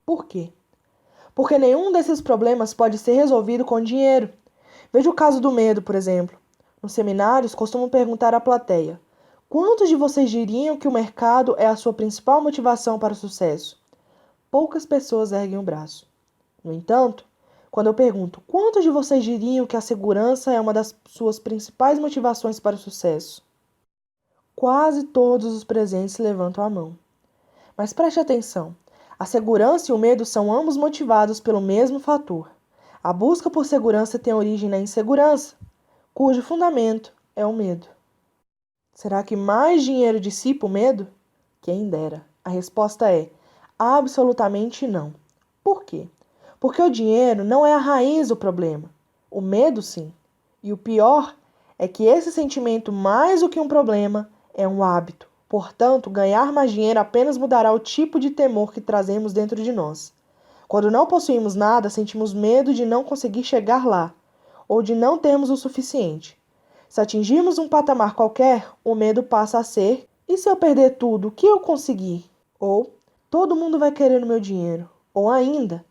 Por quê? Porque nenhum desses problemas pode ser resolvido com dinheiro. Veja o caso do medo, por exemplo. Nos seminários, costumo perguntar à plateia: quantos de vocês diriam que o mercado é a sua principal motivação para o sucesso? Poucas pessoas erguem o braço. No entanto, quando eu pergunto quantos de vocês diriam que a segurança é uma das suas principais motivações para o sucesso? Quase todos os presentes levantam a mão. Mas preste atenção: a segurança e o medo são ambos motivados pelo mesmo fator. A busca por segurança tem origem na insegurança, cujo fundamento é o medo. Será que mais dinheiro dissipa o medo? Quem dera. A resposta é absolutamente não. Por quê? Porque o dinheiro não é a raiz do problema. O medo, sim. E o pior é que esse sentimento, mais do que um problema, é um hábito. Portanto, ganhar mais dinheiro apenas mudará o tipo de temor que trazemos dentro de nós. Quando não possuímos nada, sentimos medo de não conseguir chegar lá, ou de não termos o suficiente. Se atingirmos um patamar qualquer, o medo passa a ser: e se eu perder tudo, o que eu conseguir? Ou todo mundo vai querer o meu dinheiro. Ou ainda,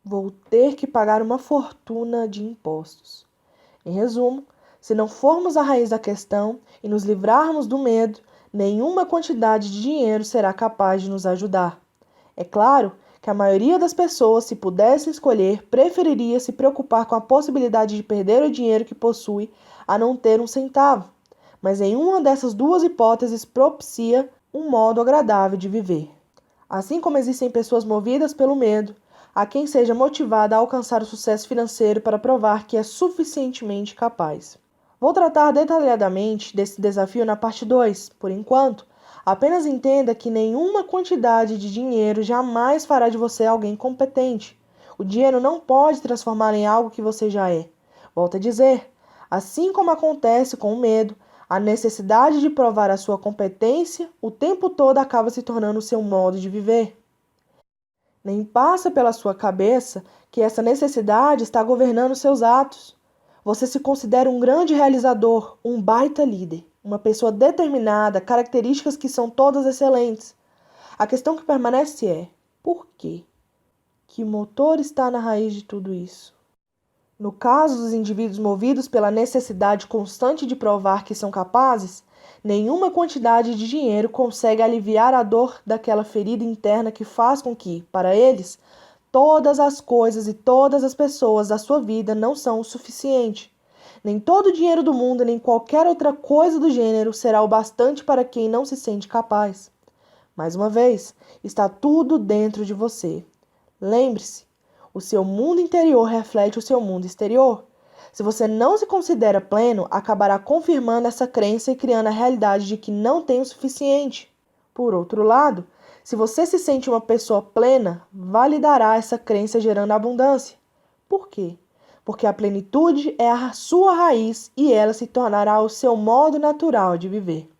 vou ter que pagar uma fortuna de impostos. Em resumo, se não formos à raiz da questão e nos livrarmos do medo, nenhuma quantidade de dinheiro será capaz de nos ajudar. É claro que a maioria das pessoas, se pudesse escolher, preferiria se preocupar com a possibilidade de perder o dinheiro que possui a não ter um centavo. Mas nenhuma dessas duas hipóteses propicia um modo agradável de viver. Assim como existem pessoas movidas pelo medo, há quem seja motivada a alcançar o sucesso financeiro para provar que é suficientemente capaz. Vou tratar detalhadamente desse desafio na parte 2. Por enquanto, apenas entenda que nenhuma quantidade de dinheiro jamais fará de você alguém competente. O dinheiro não pode transformar em algo que você já é. Volto a dizer, assim como acontece com o medo, a necessidade de provar a sua competência o tempo todo acaba se tornando o seu modo de viver. Nem passa pela sua cabeça que essa necessidade está governando seus atos. Você se considera um grande realizador, um baita líder, uma pessoa determinada, características que são todas excelentes. A questão que permanece é: por quê? Que motor está na raiz de tudo isso? No caso dos indivíduos movidos pela necessidade constante de provar que são capazes, nenhuma quantidade de dinheiro consegue aliviar a dor daquela ferida interna que faz com que, para eles, todas as coisas e todas as pessoas da sua vida não são o suficiente. Nem todo o dinheiro do mundo, nem qualquer outra coisa do gênero será o bastante para quem não se sente capaz. Mais uma vez, está tudo dentro de você. Lembre-se, o seu mundo interior reflete o seu mundo exterior. Se você não se considera pleno, acabará confirmando essa crença e criando a realidade de que não tem o suficiente. Por outro lado, se você se sente uma pessoa plena, validará essa crença gerando abundância. Por quê? Porque a plenitude é a sua raiz e ela se tornará o seu modo natural de viver.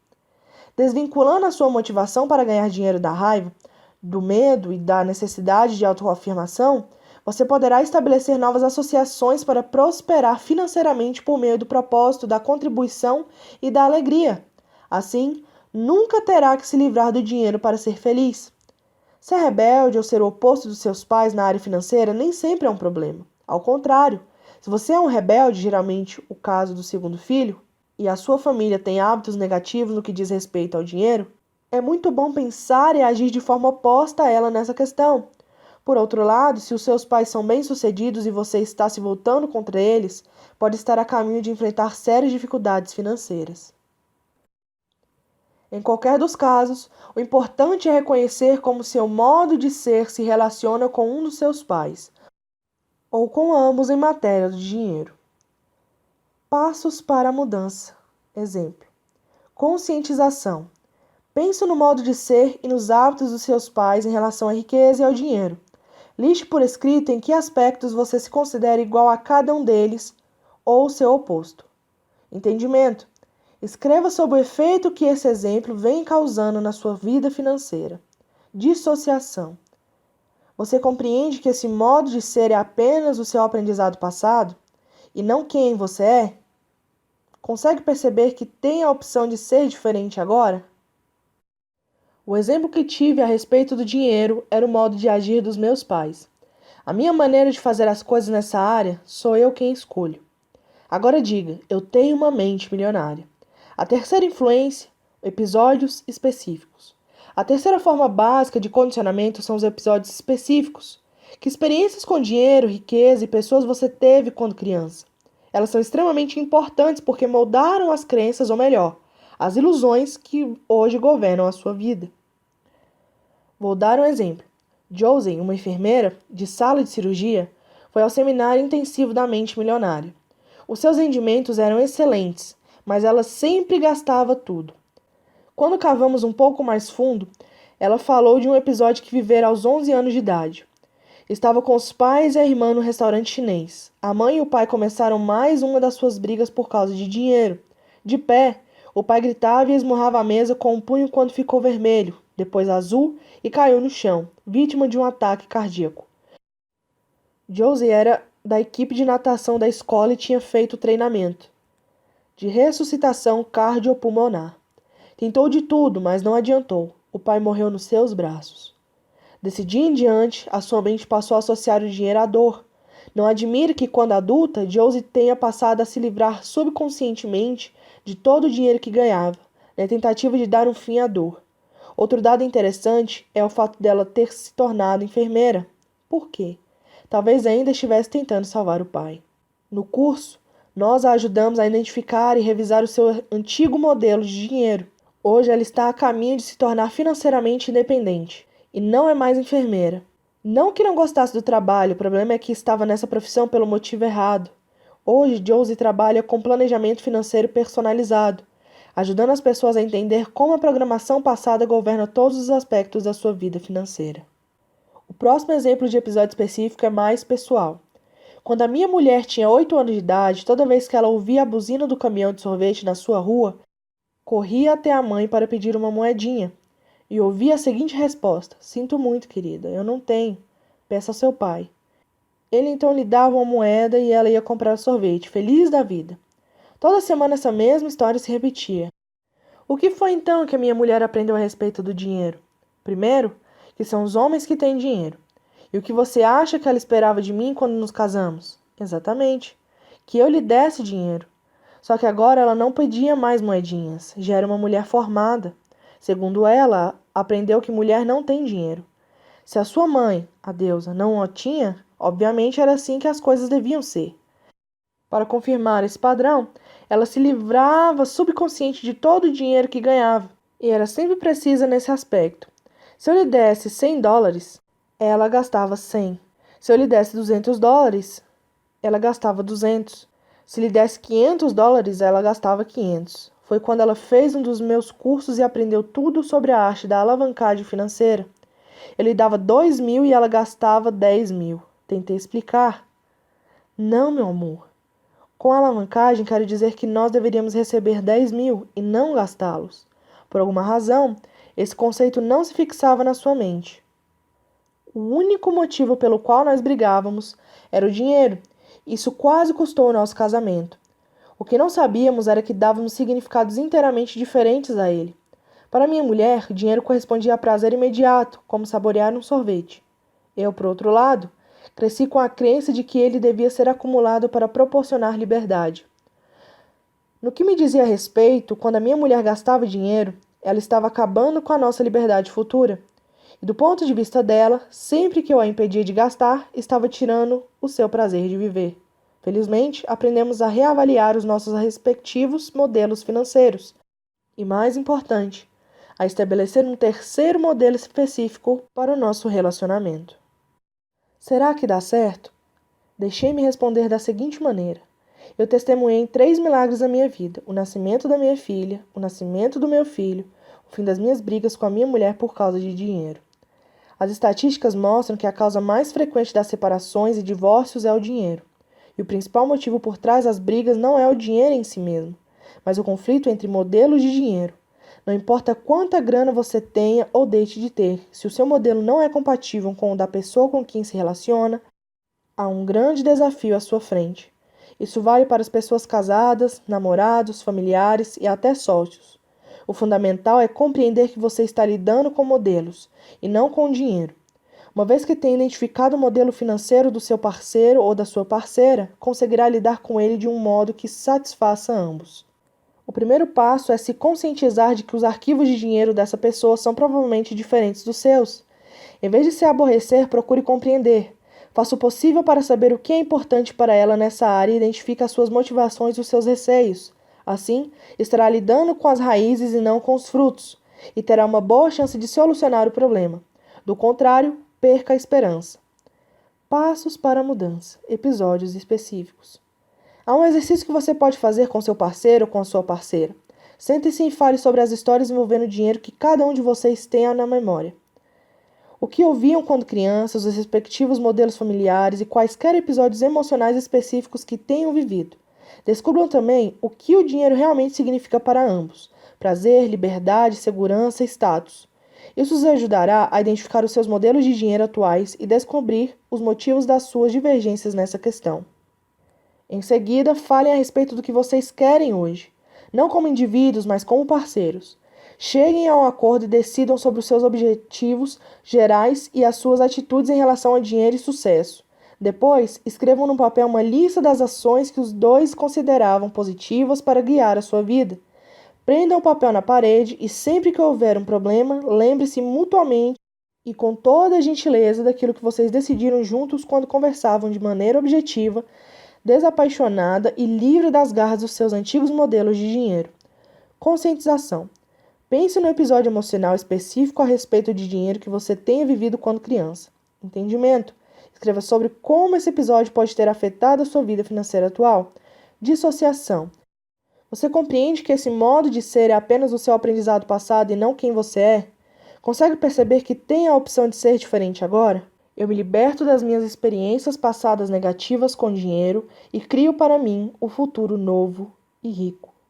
Desvinculando a sua motivação para ganhar dinheiro da raiva, do medo e da necessidade de autoafirmação, você poderá estabelecer novas associações para prosperar financeiramente por meio do propósito da contribuição e da alegria. Assim, nunca terá que se livrar do dinheiro para ser feliz. Ser rebelde ou ser o oposto dos seus pais na área financeira nem sempre é um problema. Ao contrário, se você é um rebelde, geralmente o caso do segundo filho, e a sua família tem hábitos negativos no que diz respeito ao dinheiro, é muito bom pensar e agir de forma oposta a ela nessa questão. Por outro lado, se os seus pais são bem-sucedidos e você está se voltando contra eles, pode estar a caminho de enfrentar sérias dificuldades financeiras. Em qualquer dos casos, o importante é reconhecer como seu modo de ser se relaciona com um dos seus pais, ou com ambos em matéria de dinheiro. Passos para a mudança. Exemplo: conscientização. Pense no modo de ser e nos hábitos dos seus pais em relação à riqueza e ao dinheiro. Liste por escrito em que aspectos você se considera igual a cada um deles ou seu oposto. Entendimento. Escreva sobre o efeito que esse exemplo vem causando na sua vida financeira. Dissociação. Você compreende que esse modo de ser é apenas o seu aprendizado passado e não quem você é? Consegue perceber que tem a opção de ser diferente agora? O exemplo que tive a respeito do dinheiro era o modo de agir dos meus pais. A minha maneira de fazer as coisas nessa área sou eu quem escolho. Agora diga, eu tenho uma mente milionária. A terceira influência, episódios específicos. A terceira forma básica de condicionamento são os episódios específicos. Que experiências com dinheiro, riqueza e pessoas você teve quando criança? Elas são extremamente importantes porque moldaram as crenças, ou melhor, as ilusões que hoje governam a sua vida. Vou dar um exemplo. Josie, uma enfermeira de sala de cirurgia, foi ao seminário intensivo da mente milionária. Os seus rendimentos eram excelentes, mas ela sempre gastava tudo. Quando cavamos um pouco mais fundo, ela falou de um episódio que vivera aos 11 anos de idade. Estava com os pais e a irmã no restaurante chinês. A mãe e o pai começaram mais uma das suas brigas por causa de dinheiro. De pé, o pai gritava e esmurrava a mesa com o punho quando ficou vermelho, depois azul e caiu no chão, vítima de um ataque cardíaco. Josie era da equipe de natação da escola e tinha feito treinamento de ressuscitação cardiopulmonar. Tentou de tudo, mas não adiantou. O pai morreu nos seus braços. Desse dia em diante, a sua mente passou a associar o dinheiro à dor. Não admire que, quando adulta, Josie tenha passado a se livrar subconscientemente de todo o dinheiro que ganhava, na tentativa de dar um fim à dor. Outro dado interessante é o fato dela ter se tornado enfermeira. Por quê? Talvez ainda estivesse tentando salvar o pai. No curso, nós a ajudamos a identificar e revisar o seu antigo modelo de dinheiro. Hoje ela está a caminho de se tornar financeiramente independente e não é mais enfermeira. Não que não gostasse do trabalho, o problema é que estava nessa profissão pelo motivo errado. Hoje, Josie trabalha com planejamento financeiro personalizado, ajudando as pessoas a entender como a programação passada governa todos os aspectos da sua vida financeira. O próximo exemplo de episódio específico é mais pessoal. Quando a minha mulher tinha 8 anos de idade, toda vez que ela ouvia a buzina do caminhão de sorvete na sua rua, corria até a mãe para pedir uma moedinha. E ouvia a seguinte resposta: "Sinto muito, querida, eu não tenho. Peça ao seu pai." Ele então lhe dava uma moeda e ela ia comprar sorvete, feliz da vida. Toda semana essa mesma história se repetia. O que foi então que a minha mulher aprendeu a respeito do dinheiro? Primeiro, que são os homens que têm dinheiro. E o que você acha que ela esperava de mim quando nos casamos? Exatamente, que eu lhe desse dinheiro. Só que agora ela não pedia mais moedinhas, já era uma mulher formada. Segundo ela, aprendeu que mulher não tem dinheiro. Se a sua mãe, a deusa, não o tinha, obviamente era assim que as coisas deviam ser. Para confirmar esse padrão, ela se livrava subconsciente de todo o dinheiro que ganhava, e era sempre precisa nesse aspecto. Se eu lhe desse $100, ela gastava 100. Se eu lhe desse $200, ela gastava 200. Se lhe desse $500, ela gastava 500. Foi quando ela fez um dos meus cursos e aprendeu tudo sobre a arte da alavancagem financeira. Eu lhe dava 2.000 e ela gastava 10.000. Tentei explicar. Não, meu amor. Com a alavancagem, quero dizer que nós deveríamos receber 10.000 e não gastá-los. Por alguma razão, esse conceito não se fixava na sua mente. O único motivo pelo qual nós brigávamos era o dinheiro. Isso quase custou o nosso casamento. O que não sabíamos era que dávamos significados inteiramente diferentes a ele. Para minha mulher, dinheiro correspondia a prazer imediato, como saborear um sorvete. Eu, por outro lado, cresci com a crença de que ele devia ser acumulado para proporcionar liberdade. No que me dizia a respeito, quando a minha mulher gastava dinheiro, ela estava acabando com a nossa liberdade futura. E do ponto de vista dela, sempre que eu a impedia de gastar, estava tirando o seu prazer de viver. Felizmente, aprendemos a reavaliar os nossos respectivos modelos financeiros. E mais importante, a estabelecer um terceiro modelo específico para o nosso relacionamento. Será que dá certo? Deixei-me responder da seguinte maneira. Eu testemunhei 3 milagres na minha vida: o nascimento da minha filha, o nascimento do meu filho, o fim das minhas brigas com a minha mulher por causa de dinheiro. As estatísticas mostram que a causa mais frequente das separações e divórcios é o dinheiro. E o principal motivo por trás das brigas não é o dinheiro em si mesmo, mas o conflito entre modelos de dinheiro. Não importa quanta grana você tenha ou deixe de ter, se o seu modelo não é compatível com o da pessoa com quem se relaciona, há um grande desafio à sua frente. Isso vale para as pessoas casadas, namorados, familiares e até sócios. O fundamental é compreender que você está lidando com modelos e não com dinheiro. Uma vez que tenha identificado o modelo financeiro do seu parceiro ou da sua parceira, conseguirá lidar com ele de um modo que satisfaça ambos. O primeiro passo é se conscientizar de que os arquivos de dinheiro dessa pessoa são provavelmente diferentes dos seus. Em vez de se aborrecer, procure compreender. Faça o possível para saber o que é importante para ela nessa área e identifique as suas motivações e os seus receios. Assim, estará lidando com as raízes e não com os frutos, e terá uma boa chance de solucionar o problema. Do contrário, perca a esperança. Passos para a mudança. Episódios específicos. Há um exercício que você pode fazer com seu parceiro ou com a sua parceira. Sente-se e fale sobre as histórias envolvendo dinheiro que cada um de vocês tenha na memória. O que ouviam quando crianças, os respectivos modelos familiares e quaisquer episódios emocionais específicos que tenham vivido. Descubram também o que o dinheiro realmente significa para ambos: prazer, liberdade, segurança e status. Isso os ajudará a identificar os seus modelos de dinheiro atuais e descobrir os motivos das suas divergências nessa questão. Em seguida, falem a respeito do que vocês querem hoje, não como indivíduos, mas como parceiros. Cheguem a um acordo e decidam sobre os seus objetivos gerais e as suas atitudes em relação a dinheiro e sucesso. Depois, escrevam no papel uma lista das ações que os dois consideravam positivas para guiar a sua vida. Prendam o papel na parede e sempre que houver um problema, lembre-se mutuamente e com toda a gentileza daquilo que vocês decidiram juntos quando conversavam de maneira objetiva, desapaixonada e livre das garras dos seus antigos modelos de dinheiro. Conscientização. Pense no episódio emocional específico a respeito de dinheiro que você tenha vivido quando criança. Entendimento. Escreva sobre como esse episódio pode ter afetado a sua vida financeira atual. Dissociação. Você compreende que esse modo de ser é apenas o seu aprendizado passado e não quem você é? Consegue perceber que tem a opção de ser diferente agora? Eu me liberto das minhas experiências passadas negativas com dinheiro e crio para mim um futuro novo e rico.